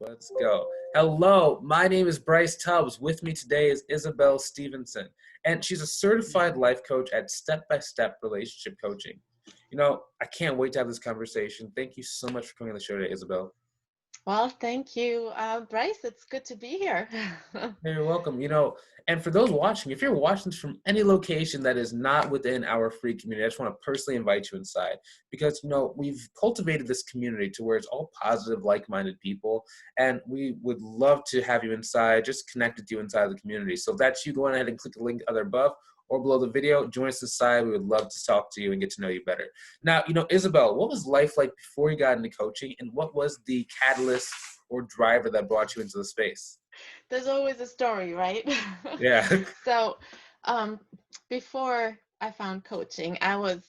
Let's go. Hello, my name is Bryce Tubbs. With me today is Isabelle Stephenson, and she's a certified life coach at Step by Step Relationship Coaching. I can't wait to have this conversation. Thank you so much for coming on the show today, Isabelle. Well, thank you, Bryce. It's good to be here. You're welcome. And for those watching, if you're watching this from any location that is not within our free community, I just want to personally invite you inside because, we've cultivated this community to where it's all positive, like-minded people. And we would love to have you inside, just connect with you inside the community. So if that's you, go on ahead and click the link either above or below the video. Join us inside. We would love to talk to you and get to know you better. Now, Isabelle, what was life like before you got into coaching, and what was the catalyst or driver that brought you into the space? There's always a story, right? Yeah. So, um, before I found coaching, I was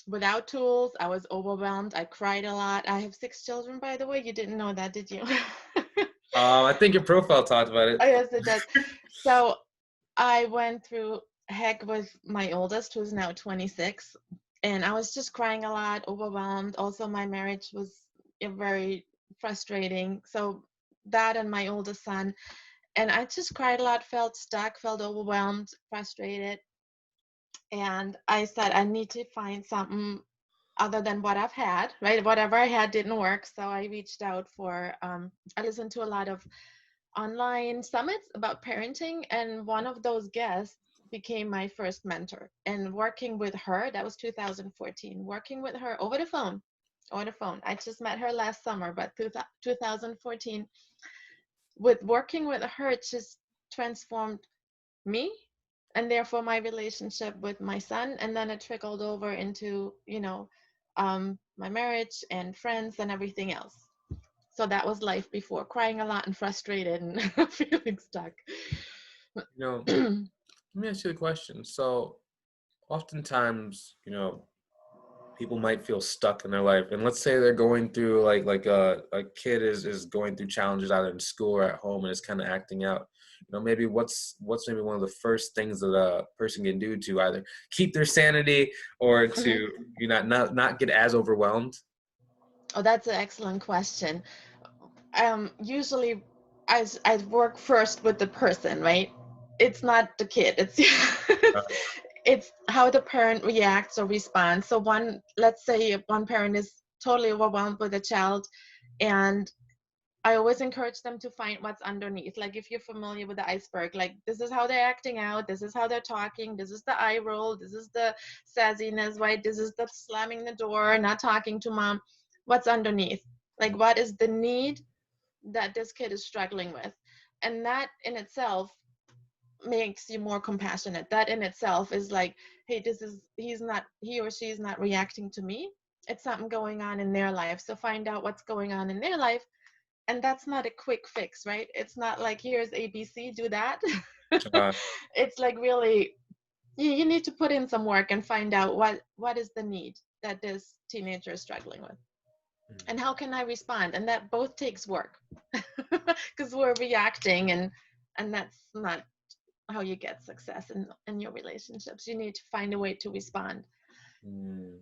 without tools. I was overwhelmed. I cried a lot. I have 6 children, by the way. You didn't know that, did you? I think your profile talked about it. Oh, yes, it does. So I went through heck with my oldest, who's now 26, and I was just crying a lot, overwhelmed. Also, my marriage was very frustrating. So that and my oldest son, and I just cried a lot, felt stuck, felt overwhelmed, frustrated, and I said I need to find something other than what I've had, right? Whatever I had didn't work, so I reached out for. I listened to a lot of online summits about parenting, and one of those guests became my first mentor. And working with her, that was 2014, working with her over the phone. I just met her last summer, but 2014, with working with her, it just transformed me and therefore my relationship with my son. And then it trickled over into, my marriage and friends and everything else. So that was life before, crying a lot and frustrated and feeling stuck. Let me ask you the question. So oftentimes, people might feel stuck in their life. And let's say they're going through like a kid is going through challenges either in school or at home and is kind of acting out. Maybe what's maybe one of the first things that a person can do to either keep their sanity or Mhm. to not get as overwhelmed? Oh, that's an excellent question. Usually I work first with the person, right? It's not the kid. It's Uh, it's how the parent reacts or responds. So let's say one parent is totally overwhelmed with a child, and I always encourage them to find what's underneath. Like if you're familiar with the iceberg, like this is how they're acting out, this is how they're talking, this is the eye roll, this is the sassiness, right? This is the slamming the door, not talking to mom. What's underneath? Like what is the need that this kid is struggling with? And that in itself makes you more compassionate. That in itself is like, hey, he or she is not reacting to me. It's something going on in their life. So find out what's going on in their life, and that's not a quick fix, right? It's not like here's ABC, do that. uh, It's like really you need to put in some work and find out what is the need that this teenager is struggling with, and how can I respond. And that both takes work because we're reacting, and that's not how you get success in your relationships. You need to find a way to respond. mm.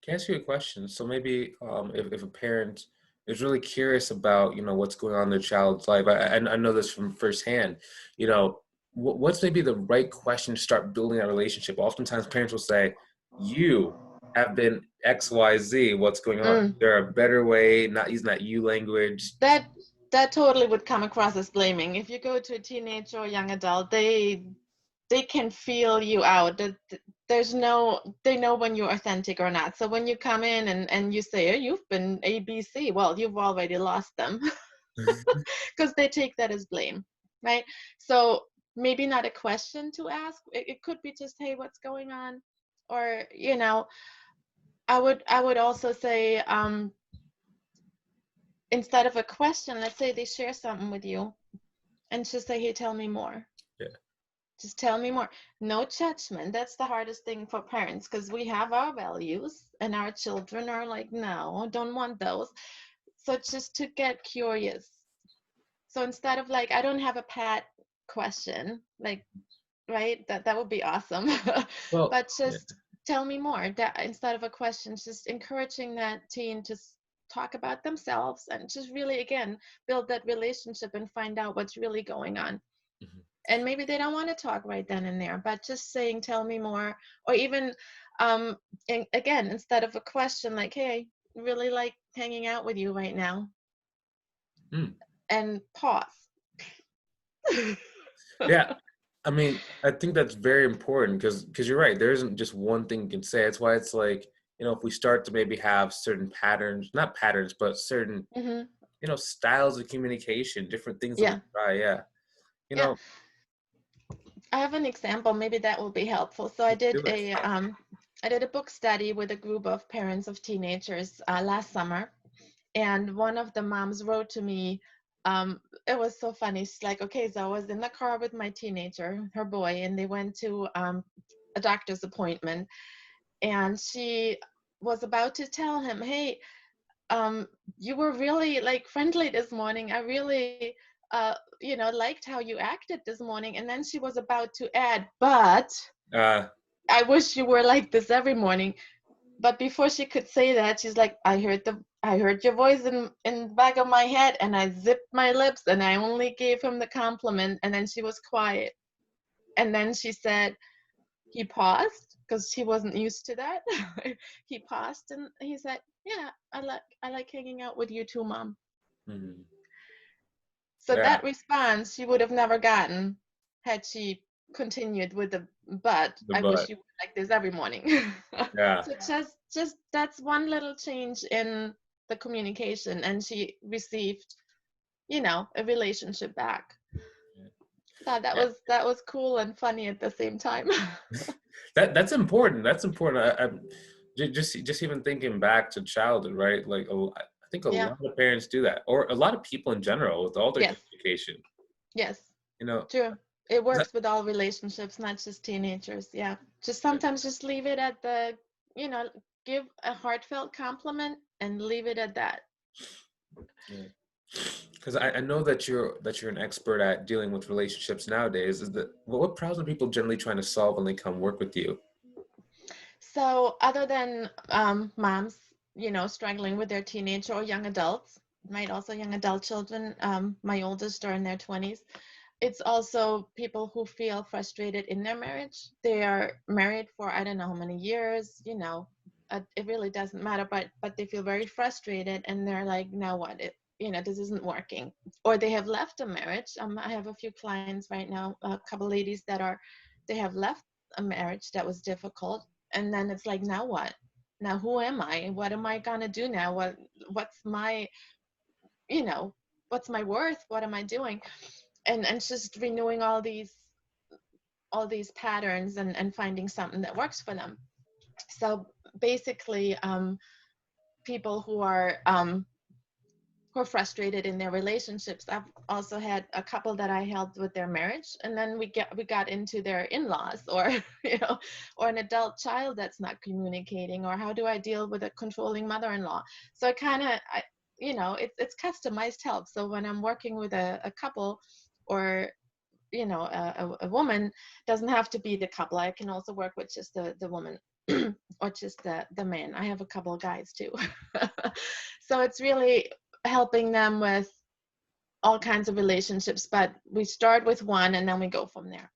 Can I ask you a question? So maybe if a parent is really curious about, what's going on in their child's life, I know this from firsthand, what's maybe the right question to start building that relationship? Oftentimes parents will say, you have been X, Y, Z, what's going on? Mm. There a better way, not using that you language. That totally would come across as blaming. If you go to a teenager or young adult, they can feel you out. They know when you're authentic or not. So when you come in and you say, oh, you've been ABC, well, you've already lost them because they take that as blame, right? So maybe not a question to ask. It could be just, hey, what's going on? Or, I would also say, instead of a question, let's say they share something with you and just say, hey, tell me more. Yeah. Just tell me more. No judgment. That's the hardest thing for parents because we have our values and our children are like, no, don't want those. So just to get curious. So instead of like, I don't have a pat question, like, right? That would be awesome. Well, But yeah. just tell me more. That instead of a question, just encouraging that teen to talk about themselves and just really, again, build that relationship and find out what's really going on. Mhm. And maybe they don't want to talk right then and there, but just saying, tell me more, or even, and again, instead of a question like, hey, I really like hanging out with you right now, Mm. and pause. Yeah. I mean, I think that's very important because you're right. There isn't just one thing you can say. That's why it's like, if we start to maybe have certain patterns, not patterns, but certain, Hmm. styles of communication, different things that we Yeah. try. Yeah. You Yeah. know, I have an example. Maybe that will be helpful. So do it. I did a book study with a group of parents of teenagers last summer, and one of the moms wrote to me. It was so funny. She's like, okay, so I was in the car with my teenager, her boy, and they went to a doctor's appointment, and she was about to tell him, hey, you were really like friendly this morning. I really, liked how you acted this morning. And then she was about to add, but Uh, I wish you were like this every morning. But before she could say that, she's like, I heard your voice in the back of my head, and I zipped my lips, and I only gave him the compliment. And then she was quiet. And then she said, he paused because he wasn't used to that. He paused and he said, yeah, I like hanging out with you too, Mom. mhm. So Yeah. that response she would have never gotten had she continued with the, but The I wish but. you were like this every morning. Yeah. So just that's one little change in the communication, and she received, a relationship back. Thought that Yeah. was cool and funny at the same time. That's important. That's important. Just even thinking back to childhood, right? Like I think a Yeah. lot of parents do that, or a lot of people in general with all their Yes. communication. Yes. You know, True. It 'cause works with all relationships, not just teenagers. Yeah. Just sometimes just leave it at the, you know, give a heartfelt compliment and leave it at that. yeah. Because I know that you're an expert at dealing with relationships nowadays. Is that what problems are people generally trying to solve when they come work with you? So other than moms, struggling with their teenage or young adults, might also young adult children, my oldest are in their 20s. It's also people who feel frustrated in their marriage. They are married for I don't know how many years, it really doesn't matter, but they feel very frustrated and they're like, now what? This isn't working. Or they have left a marriage. I have a few clients right now, a couple ladies they have left a marriage that was difficult, and then it's like, now what? Now who am I? What am I gonna do now? What's my, you know, what's my worth? What am I doing? And just renewing all these patterns and finding something that works for them. So basically, people who are frustrated in their relationships. I've also had a couple that I helped with their marriage, and then we got into their in-laws, or or an adult child that's not communicating, or how do I deal with a controlling mother-in-law. So I kind of, it's customized help. So when I'm working with a couple, or a woman, doesn't have to be the couple. I can also work with just the woman or just the man. I have a couple of guys too. So it's really helping them with all kinds of relationships, but we start with one and then we go from there.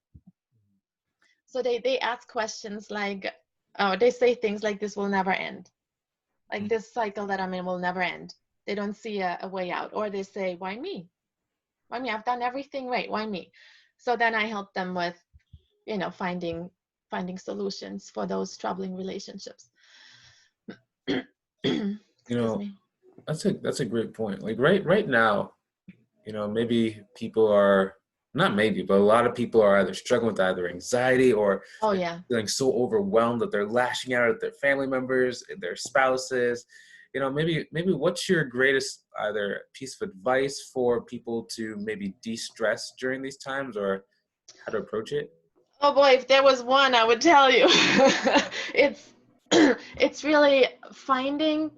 So they ask questions like, oh, they say things like, this will never end. Like, this cycle that I'm in will never end. They don't see a way out. Or they say, why me? Why me? I've done everything right. Why me? So then I help them with, finding solutions for those troubling relationships. You Excuse know, me. that's a great point. Like right now, maybe people are not maybe, but a lot of people are either struggling with either anxiety or Oh they're yeah. feeling so overwhelmed that they're lashing out at their family members, their spouses. Maybe what's your greatest either piece of advice for people to maybe de-stress during these times, or how to approach it? Oh boy, if there was one, I would tell you. It's it's really finding,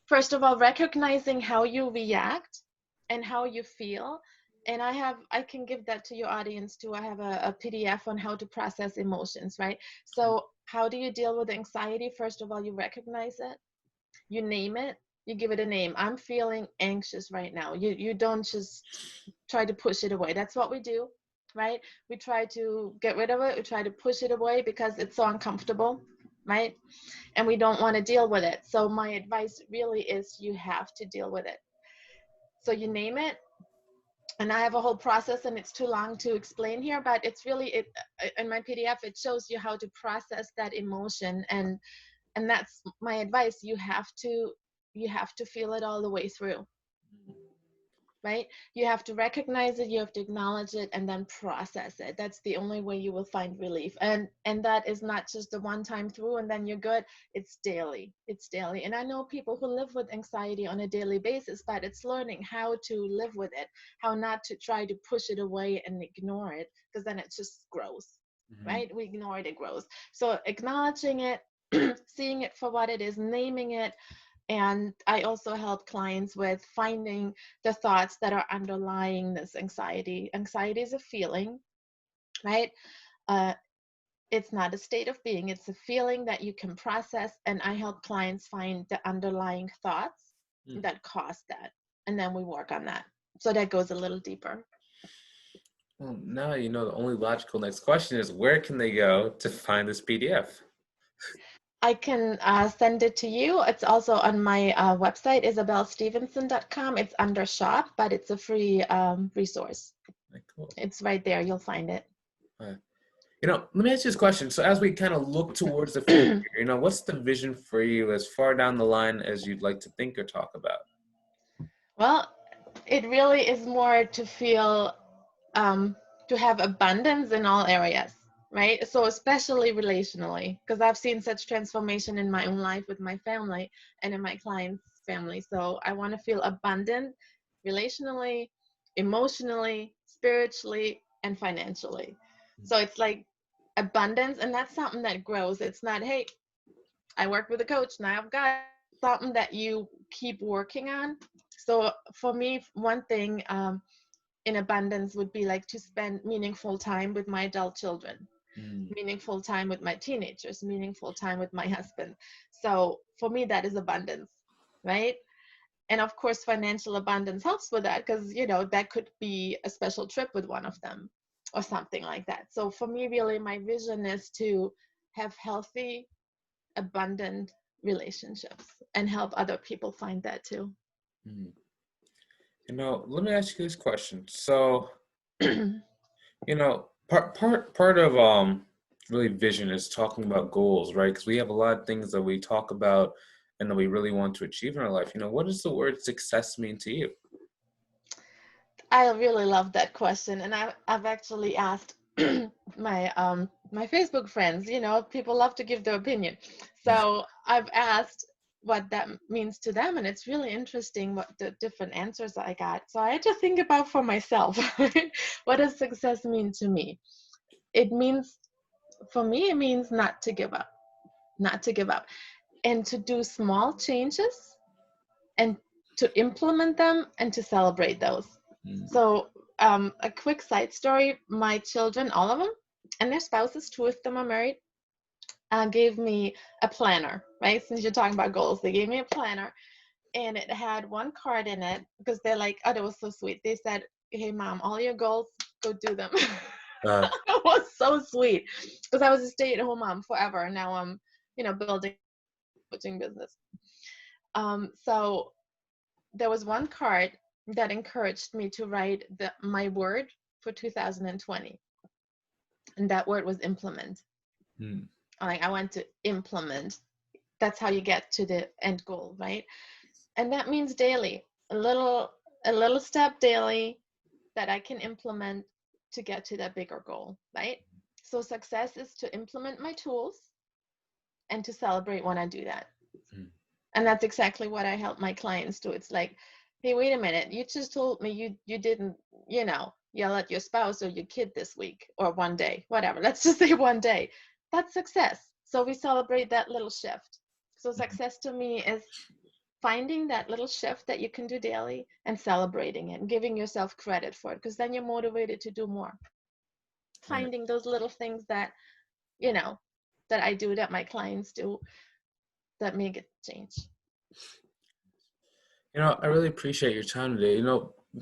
first of all, recognizing how you react and how you feel. And I can give that to your audience too. I have a PDF on how to process emotions, right? So how do you deal with anxiety? First of all, you recognize it, you name it, You give it a name. I'm feeling anxious right now. You don't just try to push it away. That's what we do, right? We try to get rid of it. We try to push it away because it's so uncomfortable, right? And we don't want to deal with it. So my advice really is you have to deal with it. So you name it, and I have a whole process, and it's too long to explain here, but it's really it in my PDF. It shows you how to process that emotion, and that's my advice. You have to feel it all the way through, right? You have to recognize it, you have to acknowledge it, and then process it. That's the only way you will find relief. And that is not just a one time through and then you're good. It's daily. It's daily. And I know people who live with anxiety on a daily basis, but it's learning how to live with it, how not to try to push it away and ignore it, because then it just grows. Mhm. Right? We ignore it, it grows. So acknowledging it, seeing it for what it is, naming it. And I also help clients with finding the thoughts that are underlying this anxiety. Anxiety is a feeling, right? Uh, it's not a state of being, it's a feeling that you can process. And I help clients find the underlying thoughts Mm. that cause that. And then we work on that. So that goes a little deeper. Well, now you know the only logical next question is where can they go to find this PDF? I can send it to you. It's also on my website, isabellestephenson.com. It's under shop, but it's a free resource. Like, cool. It's right there. You'll find it. Let me ask you this question. So as we kind of look towards the future, what's the vision for you as far down the line as you'd like to think or talk about? Well, it really is more to feel, to have abundance in all areas, right? So especially relationally, because I've seen such transformation in my own life with my family and in my clients' family. So I want to feel abundant relationally, emotionally, spiritually, and financially. So it's like abundance, and that's something that grows. It's not, hey, I worked with a coach, now I've got something that you keep working on. So for me, one thing in abundance would be like to spend meaningful time with my adult children, Mm. meaningful time with my teenagers, meaningful time with my husband. So for me, that is abundance, right? And of course, financial abundance helps with that because, that could be a special trip with one of them or something like that. So for me, really, my vision is to have healthy, abundant relationships and help other people find that too. Mm. Let me ask you this question. So, part of really vision is talking about goals, right? Because we have a lot of things that we talk about and that we really want to achieve in our life. What does the word success mean to you? I really love that question, and I've actually asked my Facebook friends. People love to give their opinion, so I've asked what that means to them, and it's really interesting what the different answers I got. So I had to think about for myself, what does success mean to me? It means, for me, it means not to give up, not to give up, and to do small changes and to implement them and to celebrate those. Mm. So, a quick side story, my children, all of them, and their spouses, two of them are married, gave me a planner, right? Since you're talking about goals, they gave me a planner and it had one card in it because they're like, oh, that was so sweet. They said, hey, mom, all your goals, go do them. Uh, It was so sweet because I was a stay-at-home mom forever. And now I'm, building a coaching business. So there was one card that encouraged me to write my word for 2020, and that word was implement. mm. Like, I want to implement. That's how you get to the end goal, right? And that means daily, a little step daily that I can implement to get to that bigger goal, right? So success is to implement my tools and to celebrate when I do that. Mm. And that's exactly what I help my clients do. It's like, hey, wait a minute, you just told me you didn't, yell at your spouse or your kid this week or one day, whatever. Let's just say one day. That's success. So we celebrate that little shift. So success to me is finding that little shift that you can do daily and celebrating it and giving yourself credit for it, because then you're motivated to do more. Right. Finding those little things that, you know, that I do, that my clients do, that make it change. I really appreciate your time today.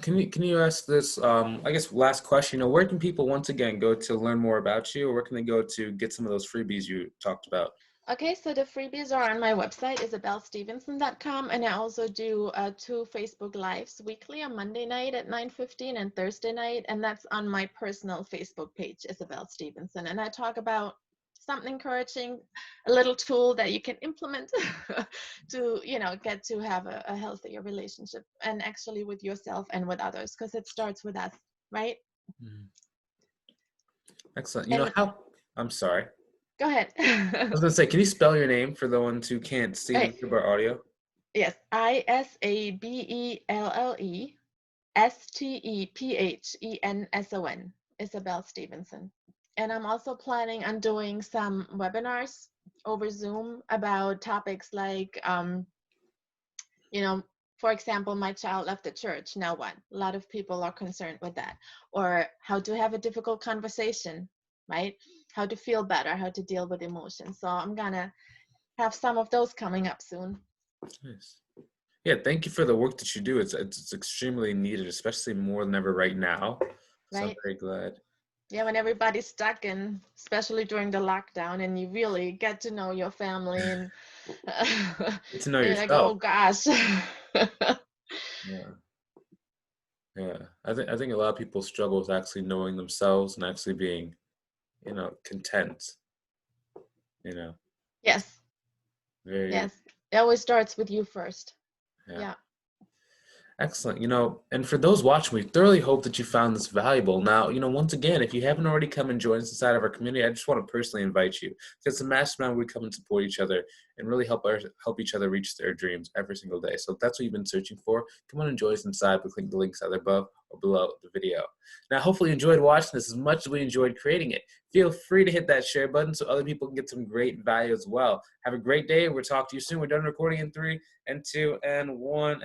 Can you ask this, I guess, last question? Where can people once again go to learn more about you, or where can they go to get some of those freebies you talked about? Okay, so the freebies are on my website, isabellestephenson.com, and I also do 2 Facebook Lives weekly on Monday night at 9:15 and Thursday night, and that's on my personal Facebook page, Isabelle Stephenson. And I talk about something encouraging, a little tool that you can implement to, get to have a healthier relationship, and actually with yourself and with others, because it starts with us, right? Mhm. Excellent. And I'm sorry. go ahead. I was gonna say, can you spell your name for the ones who can't see the Right. through our audio? Yes, Isabellestephenson, Isabelle Stevenson. And I'm also planning on doing some webinars over Zoom about topics like, you know, for example, my child left the church. Now what? A lot of people are concerned with that. Or how to have a difficult conversation, right? How to feel better, how to deal with emotions. So I'm gonna have some of those coming up soon, Nice. Yeah, thank you for the work that you do. It's extremely needed, especially more than ever right now. So I'm right? very glad. Yeah, when everybody's stuck, and especially during the lockdown, and you really get to know your family, and Get to know you're like, oh yourself. gosh. Yeah. Yeah. I think a lot of people struggle with actually knowing themselves and actually being, content, you know. Yes, Very, yes. It always starts with you first. yeah. Yeah, Excellent. And for those watching, we thoroughly hope that you found this valuable. Now, once again, if you haven't already come and joined us inside of our community, I just want to personally invite you. It's a mastermind where we come and support each other and really help each other reach their dreams every single day. So if that's what you've been searching for, come on and join us inside by clicking the links either above or below the video. Now, hopefully you enjoyed watching this as much as we enjoyed creating it. Feel free to hit that share button so other people can get some great value as well. Have a great day. We'll talk to you soon. We're done recording in 3 and 2 and 1.